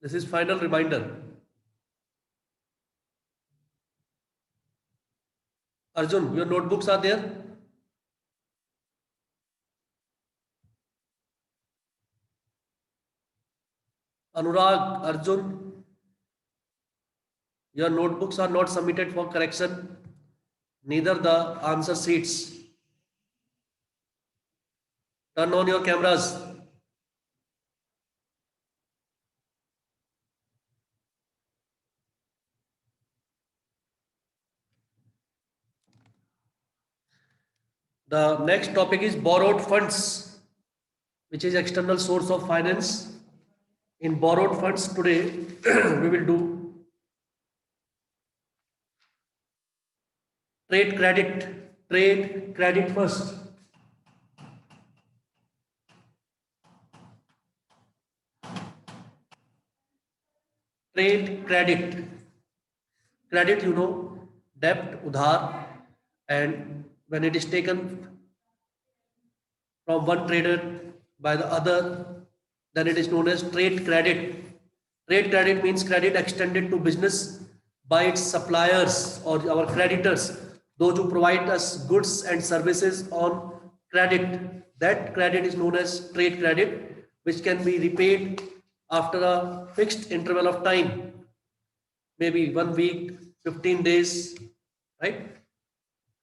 This is final reminder. Arjun, your notebooks are there? Anurag, Arjun, your notebooks are not submitted for correction, neither the answer sheets. Turn on your cameras. The next topic is borrowed funds, which is external source of finance. In borrowed funds today, we will do trade credit. Trade credit first. Trade credit. Credit, debt, udhar, and when it is taken from one trader by the other, then it is known as trade credit. Trade credit means credit extended to business by its suppliers or our creditors, those who provide us goods and services on credit. That credit is known as trade credit, which can be repaid after a fixed interval of time, maybe 1 week, 15 days, right?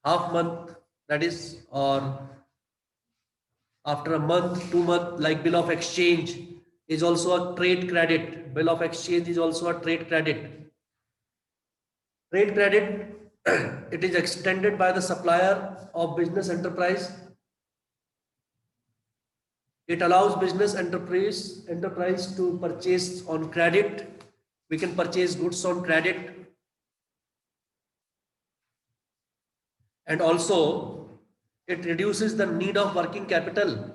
Half month, that is, or after a month, 2 month, like bill of exchange is also a trade credit. Bill of exchange is also a trade credit. Trade credit, it is extended by the supplier of business enterprise. It allows business enterprise to purchase on credit. We can purchase goods on credit, and also it reduces the need of working capital.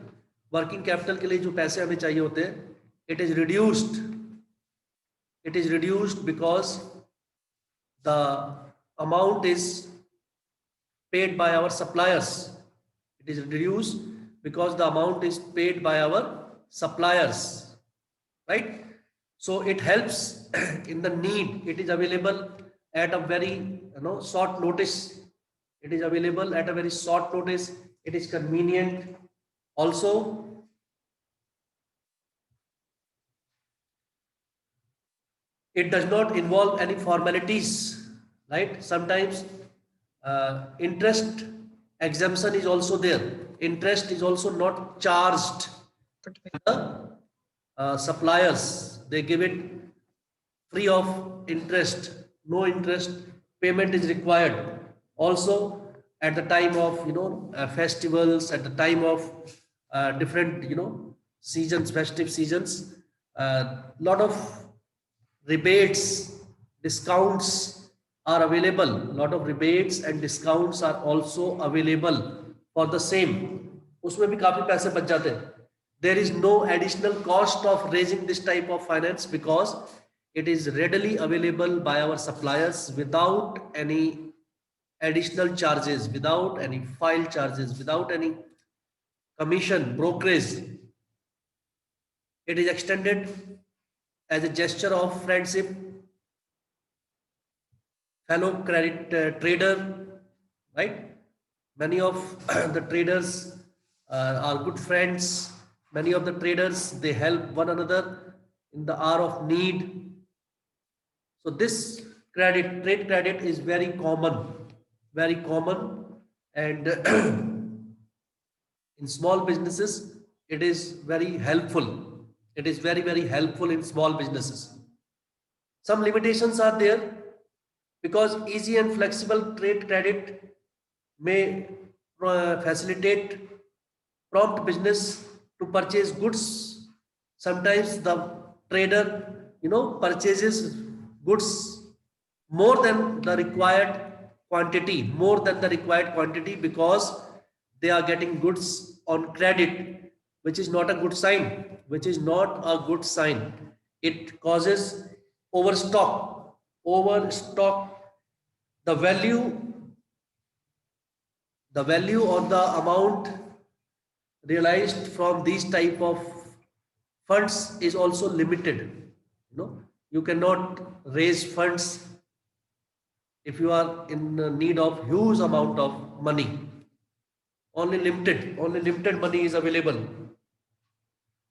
Working capital के लिए जो पैसे हमें चाहिए होते हैं, it is reduced. It is reduced because the amount is paid by our suppliers. It is reduced because the amount is paid by our suppliers, right? So it helps in the need. It is available at a very short notice. It is available at a very short notice. It is convenient. Also, it does not involve any formalities, right? Sometimes interest exemption is also there. Interest is also not charged to the suppliers. They give it free of interest, no interest payment is required. Also, at the time of festivals, at the time of different seasons, festive seasons, lot of rebates, discounts are available. Lot of rebates and discounts are also available for the same. उसमें भी काफी पैसे बच जाते हैं. There is no additional cost of raising this type of finance because it is readily available by our suppliers without any additional charges, without any file charges, without any commission, brokerage. It is extended as a gesture of friendship, fellow credit trader, right? Many of the traders are good friends. Many of the traders, they help one another in the hour of need. So this trade credit is very common, and in small businesses, it is very helpful. It is very, very helpful in small businesses. Some limitations are there because easy and flexible trade credit may facilitate prompt business to purchase goods. Sometimes the trader, purchases goods more than the required because they are getting goods on credit, which is not a good sign. It causes overstock. The value or the amount realized from these type of funds is also limited. You cannot raise funds if you are in need of huge amount of money. Only limited money is available.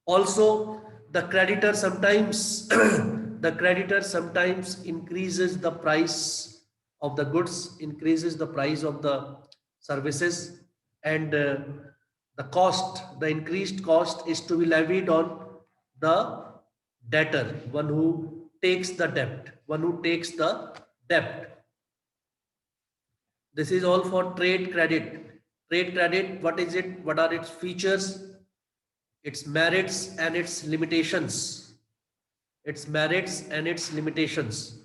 Also, the creditor sometimes the creditor sometimes increases the price of the goods, increases the price of the services, and the increased cost is to be levied on the debtor, one who takes the debt, This is all for trade credit. Trade credit, what is it? What are its features? Its merits and its limitations. Its merits and its limitations.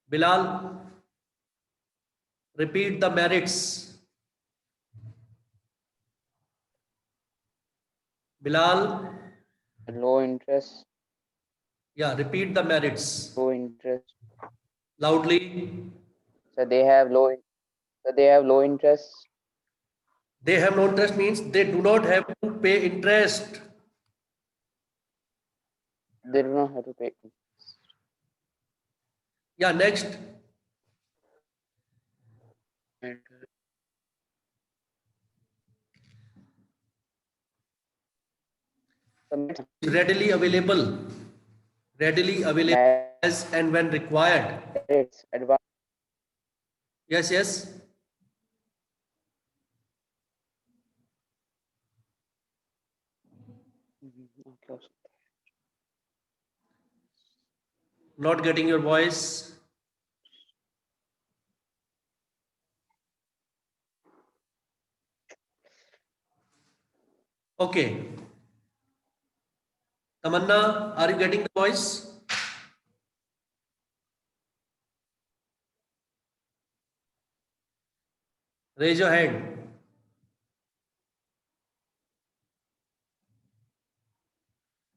Bilal, repeat the merits. Bilal, Low interest, yeah, repeat the merits low interest. loudly. So they have low. So they have low interest. They have no interest means they do not have to pay interest. They do not have to pay. Yeah, next. And Readily available. Readily available as and when required. merits, advantage. Yes, yes. Okay. Not getting your voice. Okay. Tamanna, are you getting the voice? Raise your hand.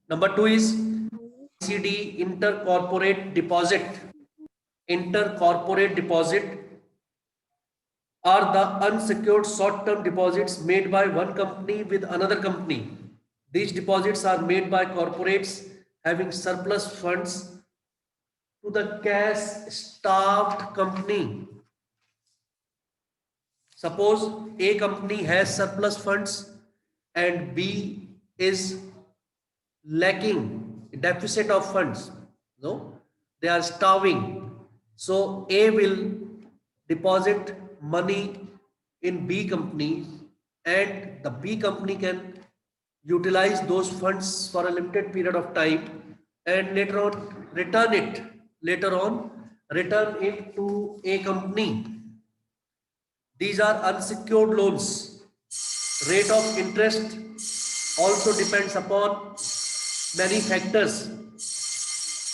Number two is ICD, intercorporate deposit. Intercorporate deposit are the unsecured short-term deposits made by one company with another company. These deposits are made by corporates having surplus funds to the cash-starved company. Suppose A company has surplus funds and B is lacking, deficit of funds. No, they are starving. So A will deposit money in B company, and the B company can utilize those funds for a limited period of time and later on return it to A company. These are unsecured loans. Rate of interest also depends upon many factors.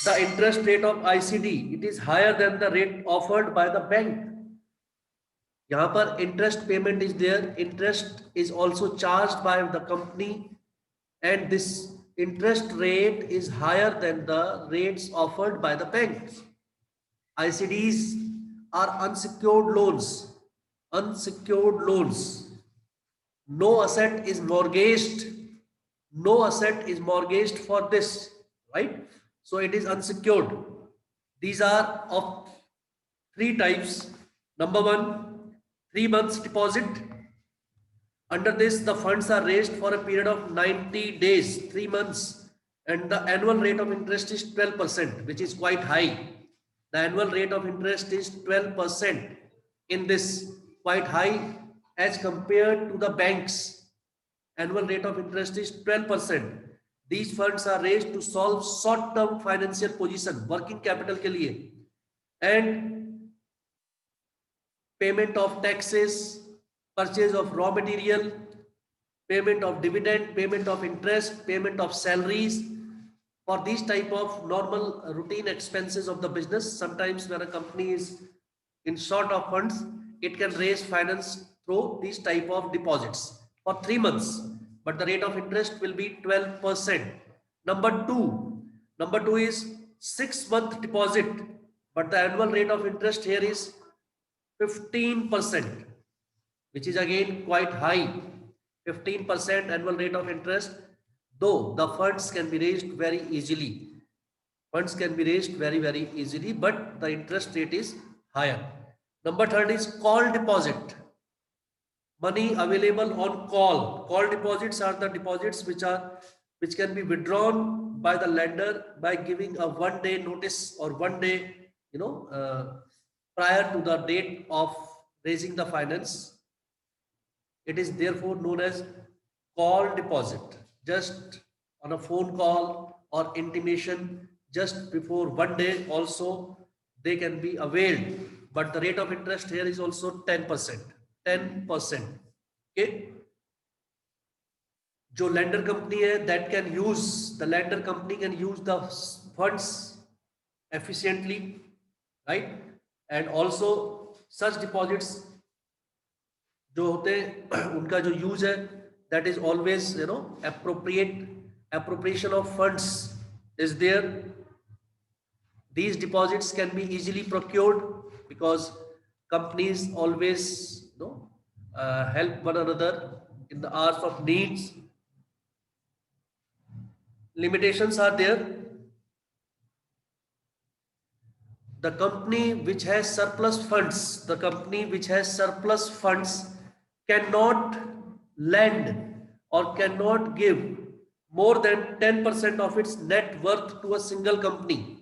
The interest rate of ICD, it is higher than the rate offered by the bank. यहाँ पर interest payment is there, interest is also charged by the company, and this interest rate is higher than the rates offered by the banks. ICDs are unsecured loans. Unsecured loans. No asset is mortgaged. No asset is mortgaged for this, right? So it is unsecured. These are of three types. Number one, 3 months deposit. Under this, the funds are raised for a period of 90 days, 3 months, and the annual rate of interest is 12%, which is quite high. The annual rate of interest is 12% in this, quite high as compared to the banks. Annual rate of interest is 12%. These funds are raised to solve short-term financial position, working capital के लिए, and payment of taxes, purchase of raw material, payment of dividend, payment of interest, payment of salaries. For these type of normal routine expenses of the business, sometimes when a company is in short of funds, it can raise finance through these type of deposits for 3 months, but the rate of interest will be 12%. Number two is 6-month deposit, but the annual rate of interest here is 15%, which is again quite high. 15% annual rate of interest, though the funds can be raised very easily. Funds can be raised very, very easily, but the interest rate is higher. Number third is call deposit. Money available on call. Call deposits are the deposits which can be withdrawn by the lender by giving a 1 day notice or 1 day, prior to the date of raising the finance. It is therefore known as call deposit. Just on a phone call or intimation just before 1 day also they can be availed. But the rate of interest here is also 10%. 10%. Okay. जो lender company है that can use, the lender company can use the funds efficiently, right? And also such deposits जो होते हैं उनका जो use है that is always appropriation of funds is there. These deposits can be easily procured because companies always help one another in the hours of needs. Limitations are there. The company which has surplus funds cannot lend or cannot give more than 10% of its net worth to a single company.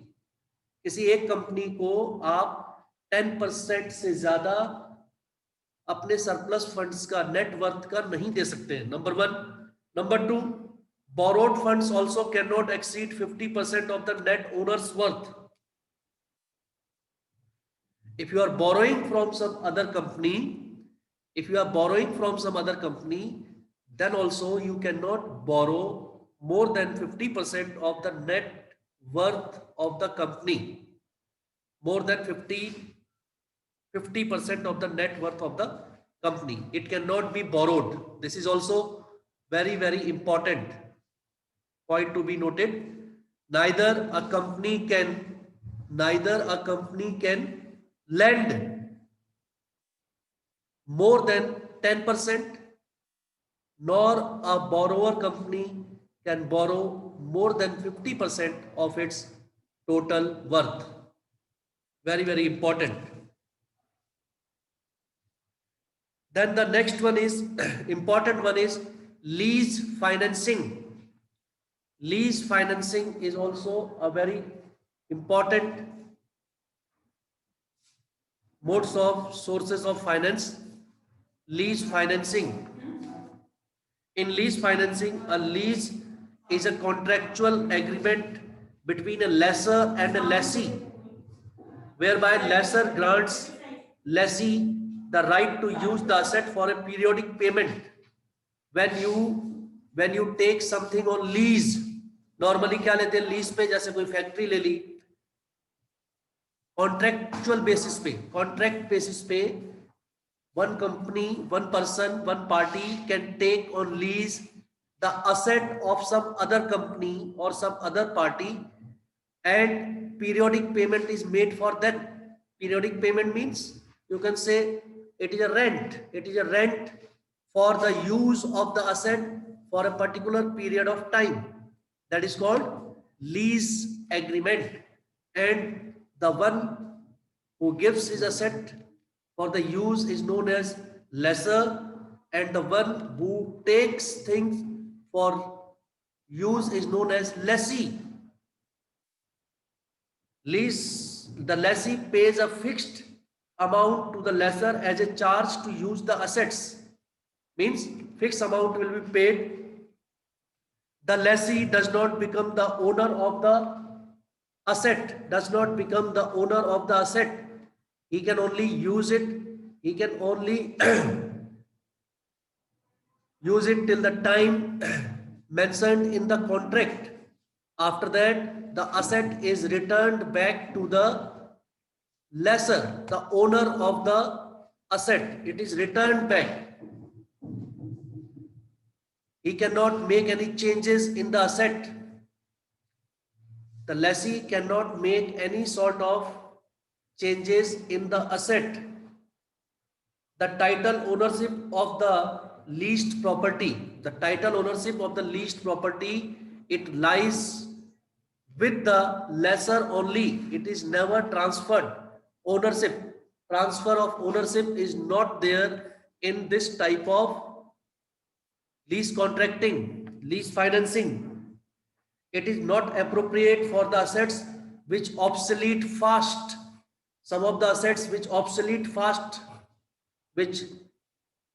किसी एक company को आप 10% से ज्यादा अपने surplus funds का net worth का नहीं दे सकते. Number 1. Number 2, borrowed funds also cannot exceed 50% of the net owner's worth. If you are borrowing from some other company, then also you cannot borrow more than 50% of the net worth of the company. More than 50% of the net worth of the company. It cannot be borrowed. This is also very, very important point to be noted. Neither a company can lend more than 10%, nor a borrower company can borrow more than 50% of its total worth. Very, very important. Then the next one is important one is lease financing. Lease financing is also a very important modes of sources of finance. Lease financing. In lease financing, a lease is a contractual agreement between a lessor and a lessee, whereby lessor grants lessee the right to use the asset for a periodic payment. When you take something on lease, normally क्या लेते हैं lease पे, जैसे कोई factory ले ली, contractual basis पे one company, one person, one party can take on lease the asset of some other company or some other party, and periodic payment is made for that. Periodic payment means you can say it is a rent. It is a rent for the use of the asset for a particular period of time. That is called lease agreement. And the one who gives his asset for the use is known as lessor, and the one who takes things for use is known as lessee. The lessee pays a fixed amount to the lessor as a charge to use the assets. Means fixed amount will be paid. The lessee does not become the owner of the asset. He can only use it. He can only use it till the time mentioned in the contract. After that, the asset is returned back to the lessor, the owner of the asset. It is returned back. He cannot make any changes in the asset. The lessee cannot make any sort of changes in the asset. The title ownership of the leased property, it lies with the lesser only. It is never transferred. Ownership, transfer of ownership is not there in this type of lease contracting, lease financing. It is not appropriate for the assets which obsolete fast. Some of the assets which obsolete fast, which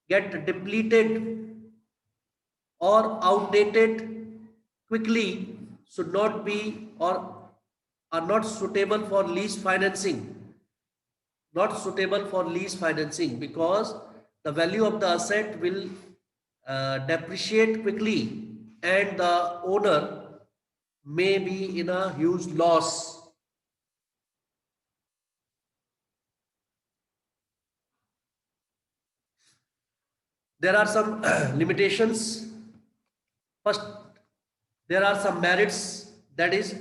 get depleted or outdated quickly, should not be or are not suitable for lease financing. Not suitable for lease financing because the value of the asset will depreciate quickly and the owner may be in a huge loss. There are some limitations. First, there are some merits, that is,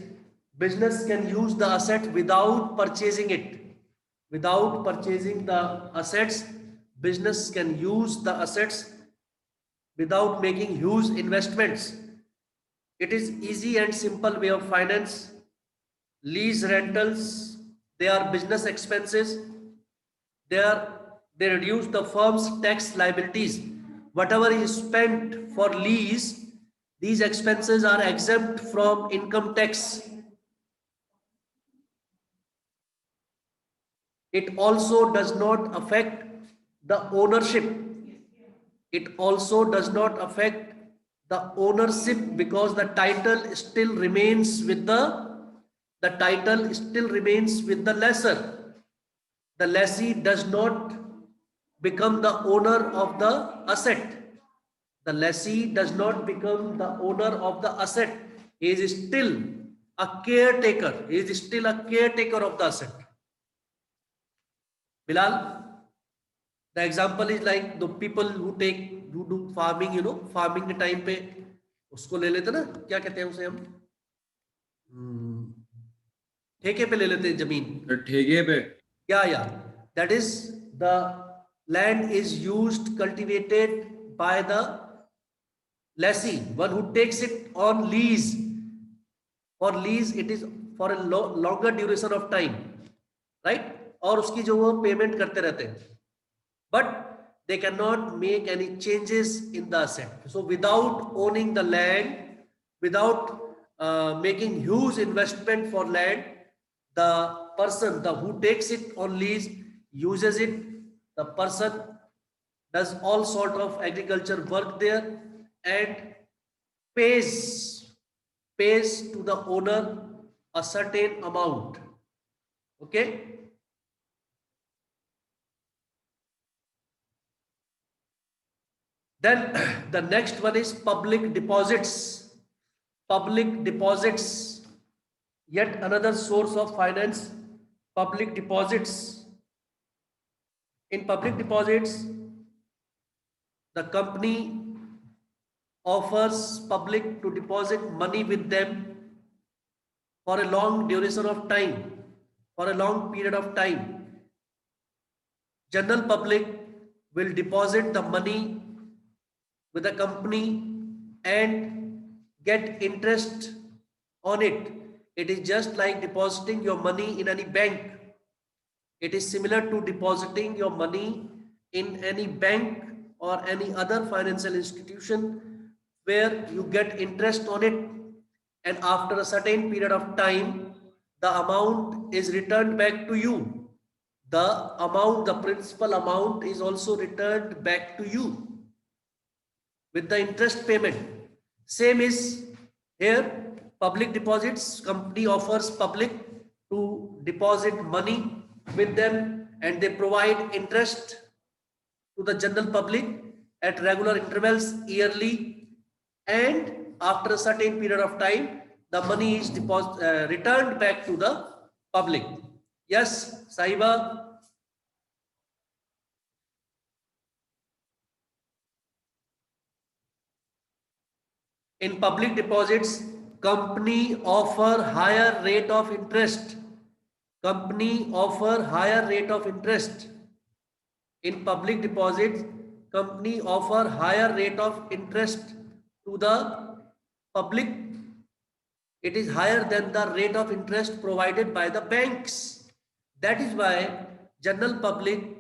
business can use the asset without purchasing it. Without purchasing the assets, business can use the assets without making huge investments. It is easy and simple way of finance. Lease rentals, they are business expenses. They are they reduce the firm's tax liabilities. Whatever is spent for lease, these expenses are exempt from income tax. It also does not affect the ownership. It also does not affect the ownership because the title still remains with the lessor. The lessee does not become the owner of the asset. The lessee does not become the owner of the asset. He is still a caretaker. He is still a caretaker of the asset. Bilal, the example is like the people who do farming, farming के time पे उसको ले लेते ना, क्या कहते हैं उसे हम, ठेके पे ले लेते हैं जमीन. ठेके पे. Yeah, that is, the land is used, cultivated by the lessee, one who takes it on lease. For lease, it is for a longer duration of time, right? और उसकी जो वो पेमेंट करते रहते हैं, but they cannot make any changes in the asset. So without owning the land, without making huge investment for land, the person who takes it on lease uses it. The person does all sort of agriculture work there and pays to the owner a certain amount. Okay. Then the next one is public deposits. Public deposits, yet another source of finance. Public deposits. In public deposits, the company offers public to deposit money with them for a long duration of time, for a long period of time. General public will deposit the money with the company and get interest on it. It is just like depositing your money in any bank. It is similar to depositing your money in any bank or any other financial institution where you get interest on it, and after a certain period of time, the amount is returned back to you. The principal amount is also returned back to you with the interest payment. Same is here. Public deposits, company offers public to deposit money with them and they provide interest to the general public at regular intervals yearly, and after a certain period of time the money is returned back to the public. Yes, Saiba. In public deposits, company offer higher rate of interest. Company offer higher rate of interest. In public deposits, company offer higher rate of interest to the public it is higher than the rate of interest provided by the banks. That is why general public,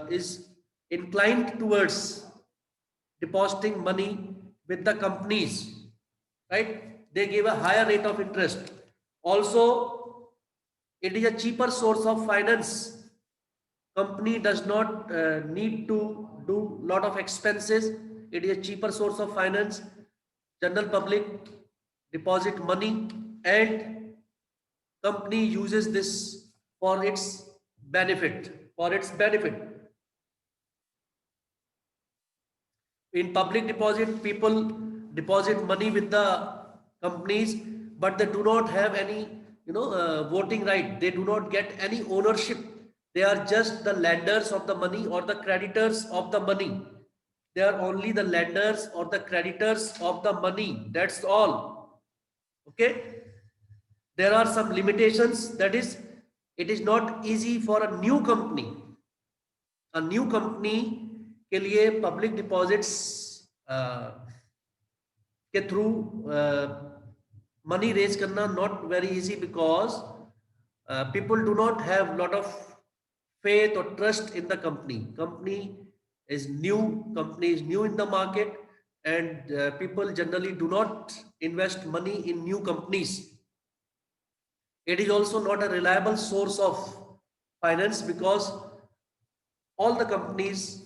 is inclined towards depositing money with the companies, right? They give a higher rate of interest. Also, it is a cheaper source of finance. Company does not need to do lot of expenses. It is a cheaper source of finance. General public deposit money and company uses this for its benefit. In public deposit, people deposit money with the companies, but they do not have any voting right. They do not get any ownership. They are just the lenders of the money or the creditors of the money. They are only the lenders or the creditors of the money, that's all. Okay, there are some limitations. That is, it is not easy for a new company के लिए public deposits के through money raise करना not very easy, because people do not have lot of faith or trust in the company is new in the market, and people generally do not invest money in new companies. It is also not a reliable source of finance, because all the companies,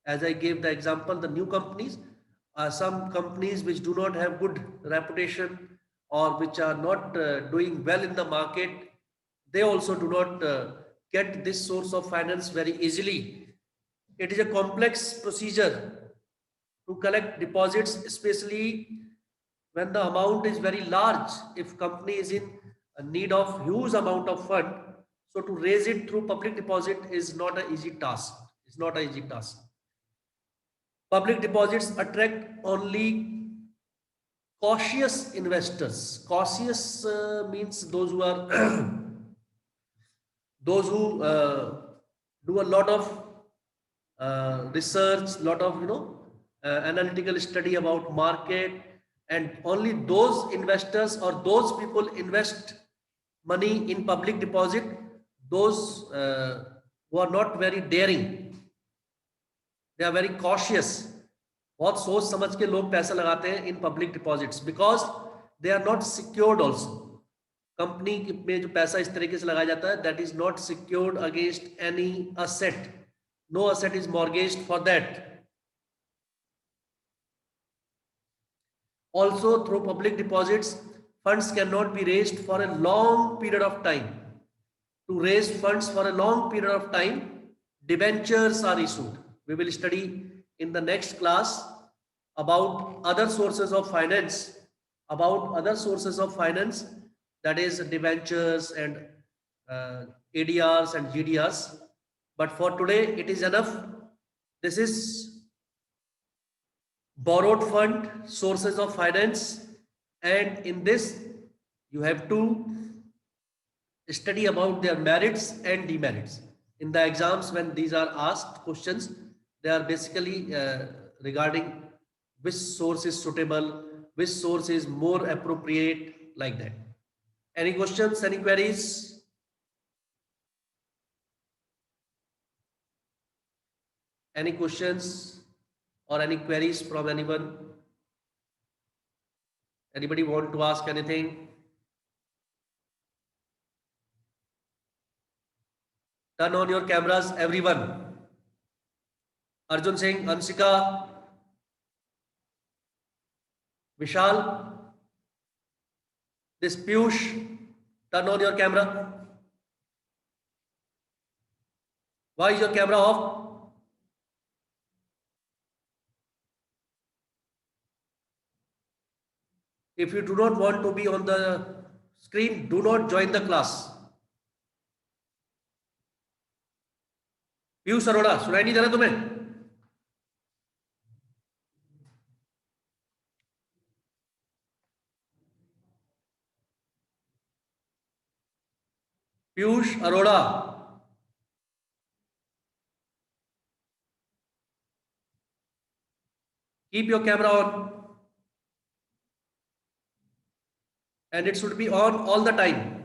as I gave the example, the new companies, some companies which do not have good reputation or which are not doing well in the market, they also do not get this source of finance very easily. It is a complex procedure to collect deposits, especially when the amount is very large. If company is in need of huge amount of fund, so to raise it through public deposit is not an easy task. It's not an easy task. Public deposits attract only cautious investors. Cautious means those who are those who do a lot of research, lot of analytical study about market, and only those investors or those people invest money in public deposit. Those who are not very daring, they are very cautious. बहुत सोच समझ के लोग पैसा लगाते हैं in public deposits, because they are not secured also. कंपनी में जो पैसा इस तरीके से लगाया जाता है, that is not secured against any asset. No asset is mortgaged for that. Also, through public deposits, funds cannot be raised for a long period of time. To raise funds for a long period of time, debentures are issued. We will study in the next class about other sources of finance, that is debentures and ADRs and GDRs. But for today, it is enough. This is borrowed fund, sources of finance, and in this you have to study about their merits and demerits. In the exams, when these are asked questions, they are basically regarding which source is suitable, which source is more appropriate, like that. Any questions, any queries? Any questions or any queries from anyone? Anybody want to ask anything? Turn on your cameras, everyone. Arjun Singh, Ansika, Vishal, this Piyush, turn on your camera. Why is your camera off? If you do not want to be on the screen, do not join the class. Piyush Arora, सुनाई नहीं दे रहा तुम्हें? Piyush Arora, keep your camera on. and it should be on all the time.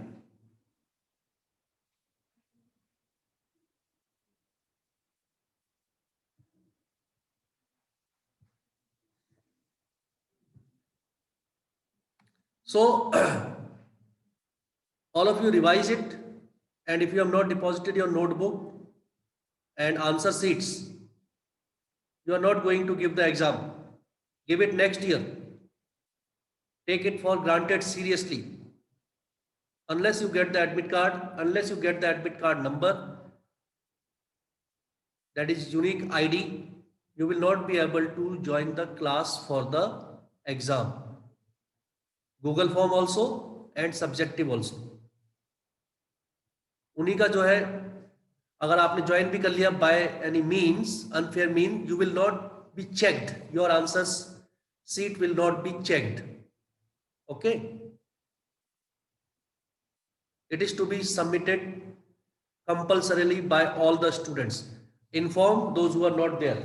So all of you revise it, and if you have not deposited your notebook and answer sheets, you are not going to give the exam. Give it next year. Take it for granted seriously. Unless you get the admit card, unless you get the admit card number, that is unique ID, you will not be able to join the class for the exam. Google form also and subjective also. उन्हीं का जो है, अगर आपने join भी कर लिया by any means, unfair mean, you will not be checked, your answers seat will not be checked. Okay, it is to be submitted compulsorily by all the students. Inform those who are not there.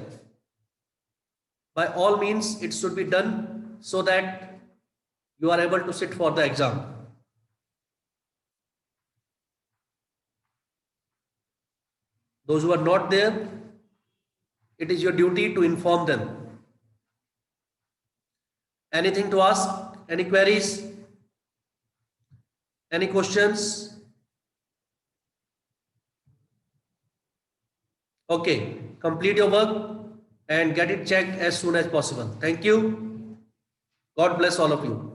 By all means, it should be done so that you are able to sit for the exam. Those who are not there, it is your duty to inform them. Anything to ask? Any queries? Any questions? Okay, complete your work and get it checked as soon as possible. Thank you. God bless all of you.